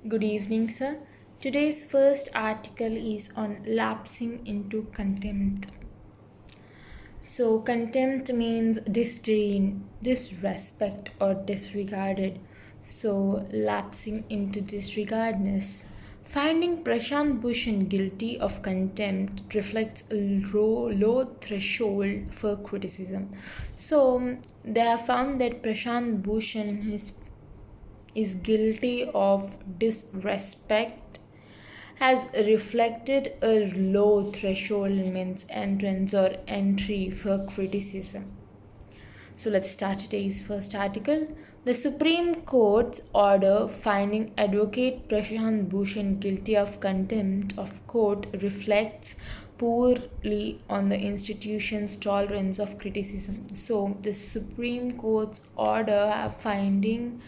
Good evening, sir. Today's first article is on lapsing into contempt. So, contempt means disdain, disrespect, or disregarded. So, lapsing into disregardness. Finding Prashant Bhushan guilty of contempt reflects a low threshold for criticism. So, they have found that Prashant Bhushan is guilty of disrespect has reflected a low threshold means entrance or entry for criticism. So let's start today's first article. The Supreme Court's order finding Advocate Prashant Bhushan guilty of contempt of court reflects poorly on the institution's tolerance of criticism. So the Supreme Court's order finding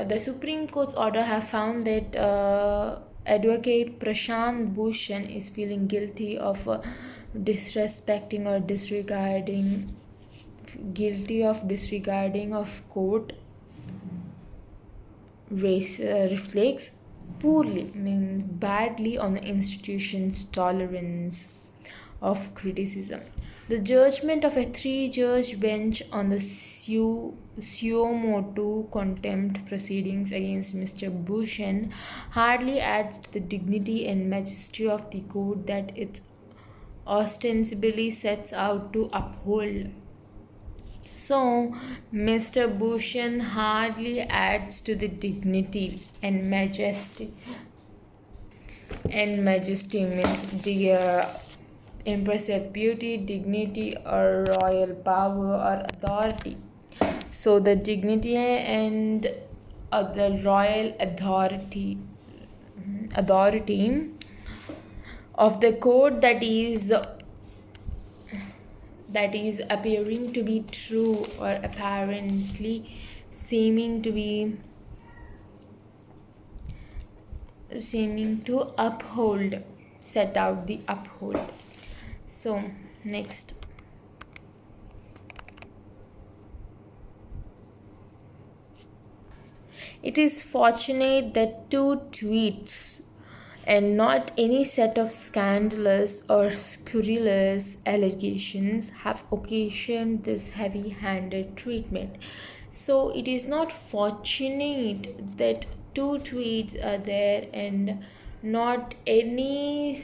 the Supreme Court's order have found that Advocate Prashant Bhushan is feeling guilty of disrespecting or disregarding of court reflects poorly, mean badly on the institution's tolerance of criticism. The judgment of a three-judge bench on the Suo contempt proceedings against Mr. Bhushan hardly adds to the dignity and majesty of the court that it ostensibly sets out to uphold. So, Mr. Bhushan hardly adds to the dignity and majesty. And majesty means the impressive beauty, dignity, or royal power or authority. So, the dignity and the royal authority of the court that is appearing to be true or apparently seeming to uphold set out the uphold. So next, it is fortunate that two tweets and not any set of scandalous or scurrilous allegations have occasioned this heavy-handed treatment. So it is not fortunate that two tweets are there and not any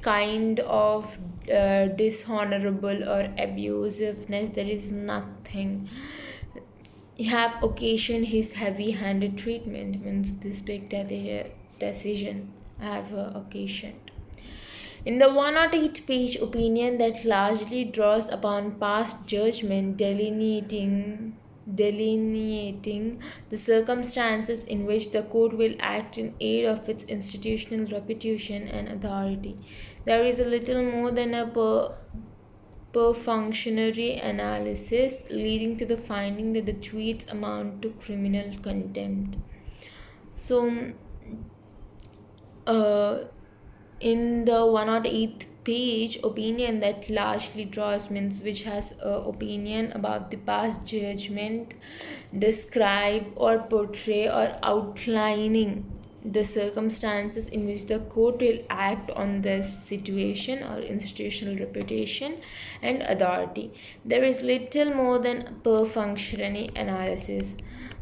kind of dishonorable or abusiveness. There is nothing have occasioned his heavy-handed treatment, means this big decision have occasioned. In the 108-page opinion that largely draws upon past judgment delineating the circumstances in which the court will act in aid of its institutional reputation and authority, there is a little more than a perfunctory analysis leading to the finding that the tweets amount to criminal contempt. So, in the 108th page opinion that largely draws means which has opinion about the past judgment, describe or portray or outlining the circumstances in which the court will act on the situation or institutional reputation and authority. There is little more than perfunctory analysis.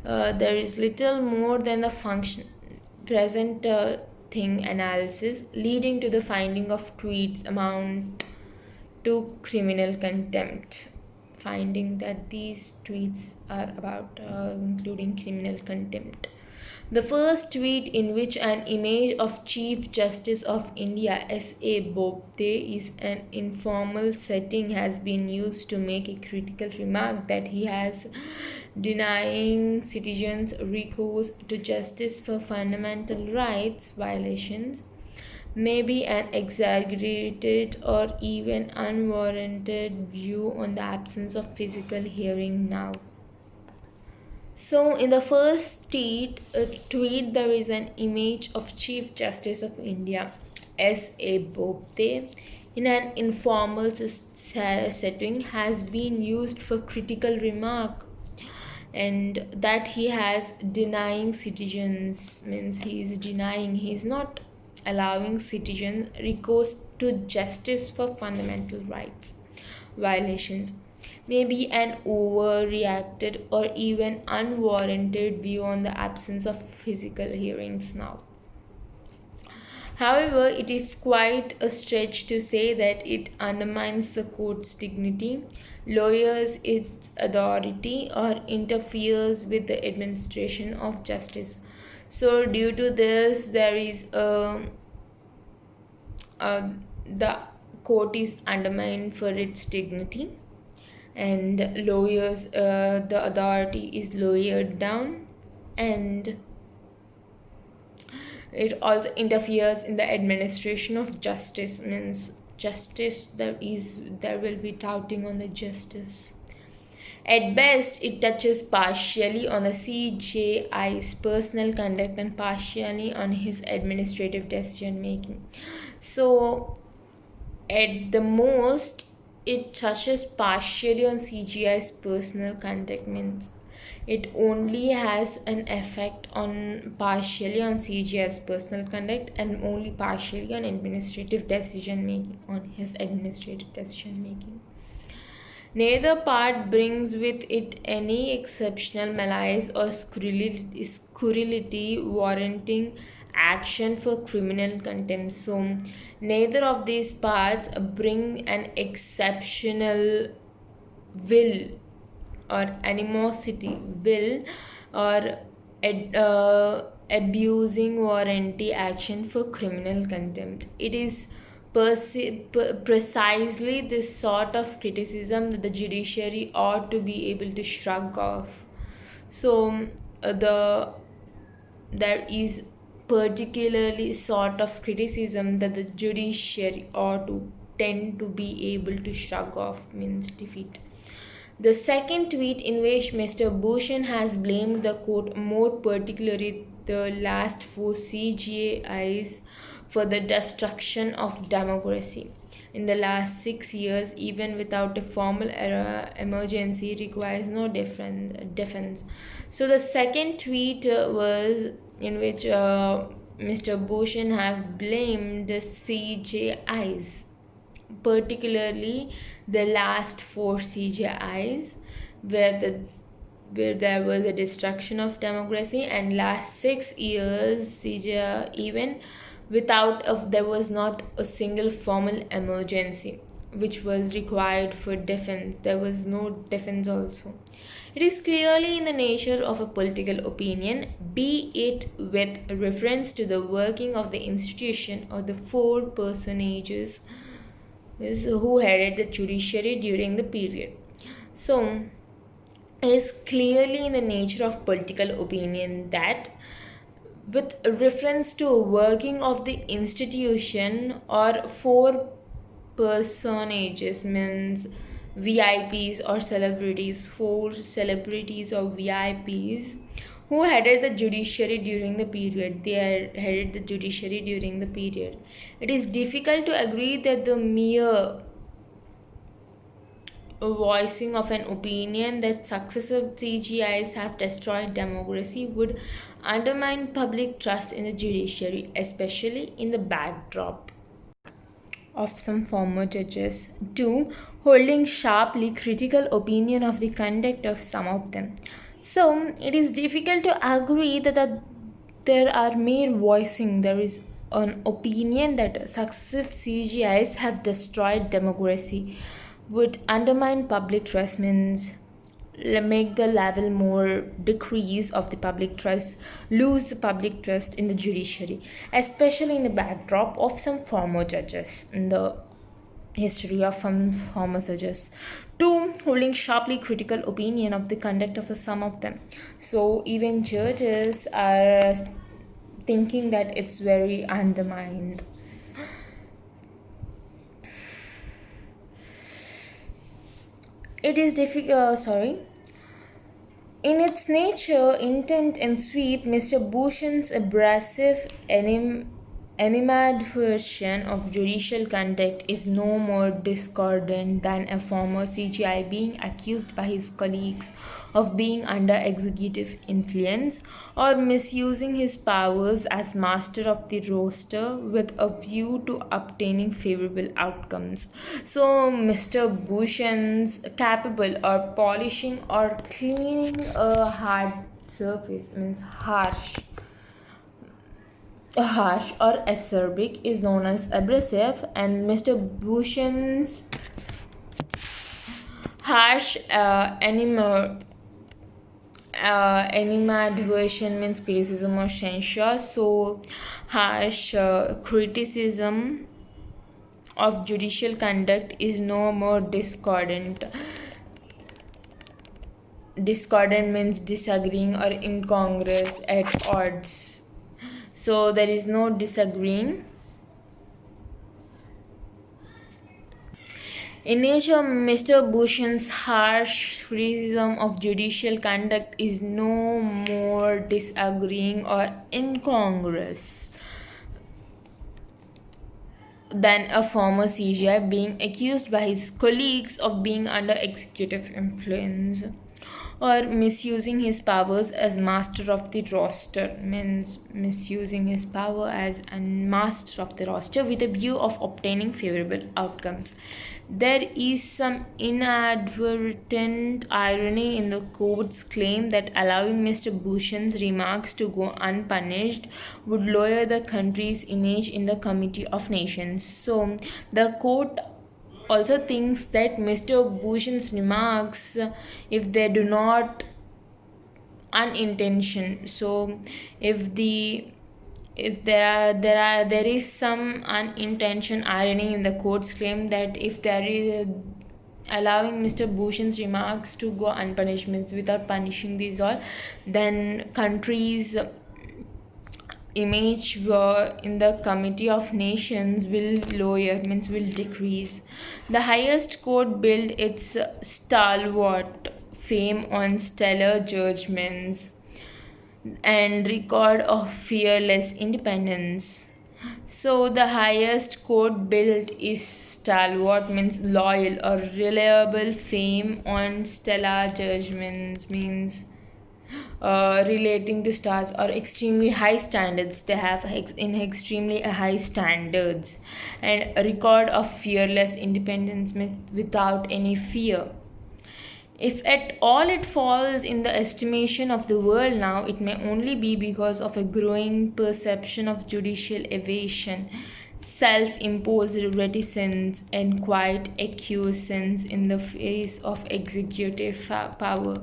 There is little more than the function present thing analysis leading to the finding of tweets amount to criminal contempt, finding that these tweets are about including criminal contempt. The first tweet, in which an image of Chief Justice of India S.A. Bobde is an informal setting, has been used to make a critical remark that he has denying citizens recourse to justice for fundamental rights violations, may be an exaggerated or even unwarranted view on the absence of physical hearing now. So, in the first tweet, there is an image of Chief Justice of India, S.A. Bobde, in an informal setting, has been used for critical remark and that he has denying citizens, means he's not allowing citizens recourse to justice for fundamental rights violations, may be an overreacted or even unwarranted view on the absence of physical hearings now. However, it is quite a stretch to say that it undermines the court's dignity, lowers its authority, or interferes with the administration of justice. So, due to this, there is the court is undermined for its dignity, and lowers the authority is lowered down, and it also interferes in the administration of justice, means justice, there will be doubting on the justice. At best, it touches partially on the CJI's personal conduct and partially on his administrative decision making. So, at the most, it touches partially on CGI's personal conduct, means it only has an effect on partially on CGI's personal conduct and only partially on administrative decision making, on his administrative decision making. Neither part brings with it any exceptional malice or scurrility warranting action for criminal contempt. So, neither of these parts bring an exceptional will or animosity, will or abusing warranty action for criminal contempt. It is precisely this sort of criticism that the judiciary ought to be able to shrug off. So, there is particularly sort of criticism that the judiciary ought to tend to be able to shrug off, means defeat. The second tweet, in which Mr. Bhushan has blamed the court, more particularly the last four CGIs, for the destruction of democracy in the last 6 years, even without a formal emergency, requires no defense. So the second tweet was in which Mr. Bhushan have blamed the CJIs, particularly the last four CJIs, where there was a destruction of democracy, and last 6 years CJI, even without there was not a single formal emergency which was required for defense. There was no defense also. It is clearly in the nature of a political opinion, be it with reference to the working of the institution or the four personages who headed the judiciary during the period. So, it is clearly in the nature of political opinion that with reference to working of the institution or four personages, means VIPs or celebrities, four celebrities or VIPs who headed the judiciary during the period. They headed the judiciary during the period. It is difficult to agree that the mere voicing of an opinion that successive CGIs have destroyed democracy would undermine public trust in the judiciary, especially in the backdrop of some former judges. 2. Holding sharply critical opinion of the conduct of some of them. So, it is difficult to agree that there are mere voicing. There is an opinion that successive CGIs have destroyed democracy would undermine public trust, means make the level more decrease of the public trust, lose the public trust in the judiciary, especially in the backdrop of some former judges, in the history of some former judges. 2. Holding sharply critical opinion of the conduct of the some of them. So even judges are thinking that it's very undermined. It is difficult, In its nature, intent, and sweep, Mr. Bhushan's abrasive animadversion of judicial conduct is no more discordant than a former CGI being accused by his colleagues of being under executive influence or misusing his powers as master of the roster with a view to obtaining favorable outcomes. So, Mr. Bhushan's capable or polishing or cleaning a hard surface means harsh or acerbic is known as abrasive, and Mr. Bhushan's harsh animadversion means criticism or censure. So harsh criticism of judicial conduct is no more discordant. Discordant means disagreeing or incongruous, at odds. So there is no disagreeing. In nature, Mr. Bhushan's harsh criticism of judicial conduct is no more disagreeing or incongruous than a former CGI being accused by his colleagues of being under executive influence or misusing his powers as master of the roster, means misusing his power as a master of the roster with a view of obtaining favorable outcomes. There is some inadvertent irony in the court's claim that allowing Mr. Bhushan's remarks to go unpunished would lower the country's image in the Committee of Nations. So the court also thinks that Mr. Bhushan's remarks, if they do not unintention, so if there is some unintentional irony in the court's claim that if there is allowing Mr. Bhushan's remarks to go unpunished means without punishing these all, then countries image in the Committee of Nations will lower, means will decrease. The highest court built its stalwart fame on stellar judgments and record of fearless independence. So the highest court built is stalwart means loyal or reliable fame on stellar judgments means relating to stars or extremely high standards. They have in extremely high standards and a record of fearless independence without any fear. If at all it falls in the estimation of the world now, it may only be because of a growing perception of judicial evasion, self-imposed reticence, and quiet acquiescence in the face of executive power.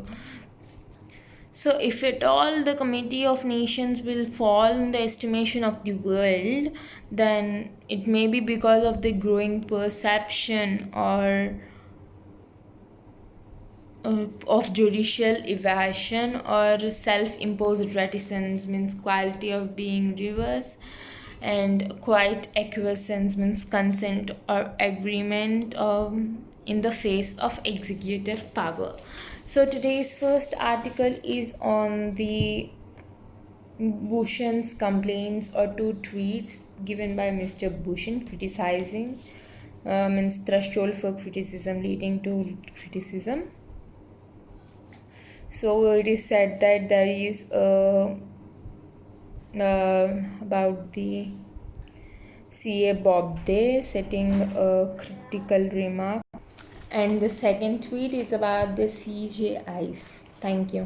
So, if at all the Committee of Nations will fall in the estimation of the world, then it may be because of the growing perception or of judicial evasion or self-imposed reticence means quality of being reverse, and quiet acquiescence means consent or agreement in the face of executive power. So today's first article is on the Bhushan's complaints or two tweets given by Mr. Bhushan criticizing means threshold for criticism leading to criticism. So it is said that there is about the CA Bobde setting a critical remark, and the second tweet is about the CJIs. Thank you.